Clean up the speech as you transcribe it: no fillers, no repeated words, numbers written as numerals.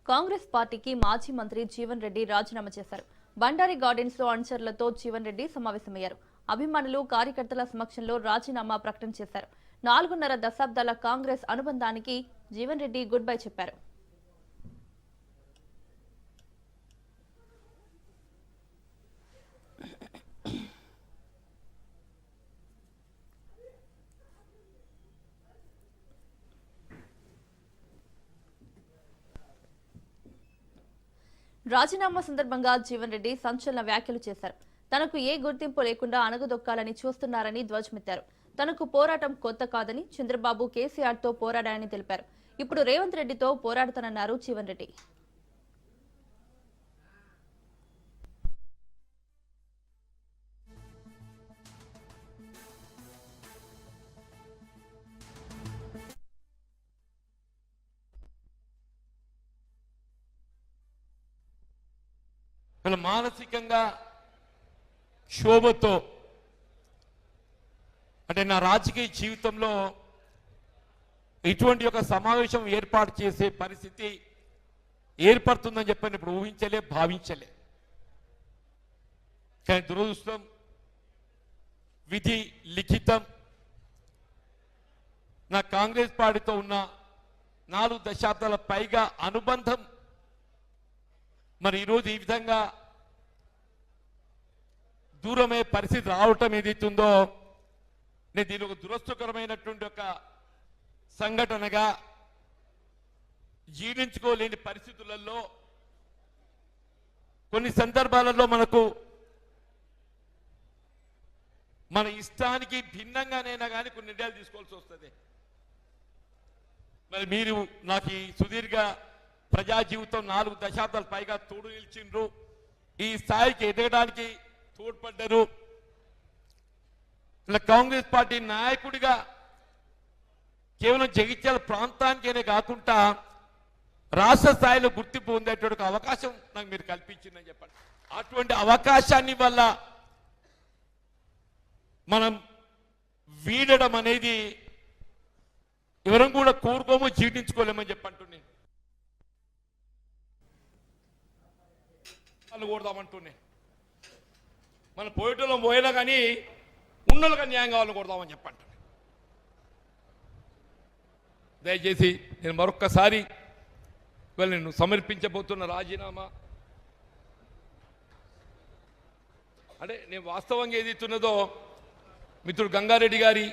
కాంగ్రెస్ పార్టీకి మాజీ మంత్రి జీవన్ రెడ్డి రాజీనామా చేశారు. బండారి గార్డెన్స్ లో అనుచరులతో జీవన్ రెడ్డి సమావేశమయ్యారు. అభిమానులు, కార్యకర్తల సమక్షంలో రాజీనామా ప్రకటన చేశారు. 4.5 దశాబ్దాల కాంగ్రెస్ అనుబంధానికి జీవన్ రెడ్డి గుడ్ బై చెప్పారు. రాజీనామా సందర్భంగా జీవన్ రెడ్డి సంచలన వ్యాఖ్యలు చేశారు. తనకు ఏ గుర్తింపు లేకుండా అణగదొక్కాలని చూస్తున్నారని ధ్వజమెత్తారు. తనకు పోరాటం కొత్త కాదని, చంద్రబాబు, కేసీఆర్ తో పోరాడారని తెలిపారు. ఇప్పుడు రేవంత్ రెడ్డితో పోరాడతానన్నారు జీవన్ రెడ్డి. మానసికంగా క్షోభతో అంటే నా రాజకీయ జీవితంలో ఇటువంటి ఒక సమావేశం ఏర్పాటు చేసే పరిస్థితి ఏర్పడుతుందని చెప్పని ఇప్పుడు ఊహించలే, భావించలే. కానీ దురదృష్టం, విధి లిఖితం నా కాంగ్రెస్ పార్టీతో ఉన్న 4 దశాబ్దాల పైగా అనుబంధం మరి ఈరోజు ఈ విధంగా దూరమయ్యే పరిస్థితి రావటం ఏదైతుందో నేను దీని ఒక దురదృష్టకరమైనటువంటి ఒక సంఘటనగా, జీర్ణించుకోలేని పరిస్థితులలో కొన్ని సందర్భాలలో మనకు మన ఇష్టానికి భిన్నంగానైనా కానీ కొన్ని నిర్ణయాలు తీసుకోవాల్సి వస్తుంది. మరి మీరు నాకు ఈ సుదీర్ఘ ప్రజా జీవితం 4 దశాబ్దాల పైగా తోడు నిలిచిండ్రు, ఈ స్థాయికి ఎదగడానికి తోడ్పడ్డారు. ఇలా కాంగ్రెస్ పార్టీ నాయకుడిగా కేవలం జగిత్యాల ప్రాంతానికేనే కాకుండా రాష్ట్ర స్థాయిలో గుర్తింపు పొందేటువంటి అవకాశం నాకు మీరు కల్పించిందని చెప్పండి. అటువంటి అవకాశాన్ని వల్ల మనం వీడడం అనేది ఎవరం కూడా కోరుకోమో, జీర్ణించుకోలేమని చెప్పంటున్నాను. కొడదామంటూనే మన పోయేటోళ్ళం పోయేలా కానీ ఉన్నోళ్ళకి న్యాయం కావాలని కొడదామని చెప్పండి. దయచేసి నేను మరొక్కసారి నేను సమర్పించబోతున్న రాజీనామా అంటే నేను వాస్తవంగా ఏదైతున్నదో మిత్రుడు గంగారెడ్డి గారి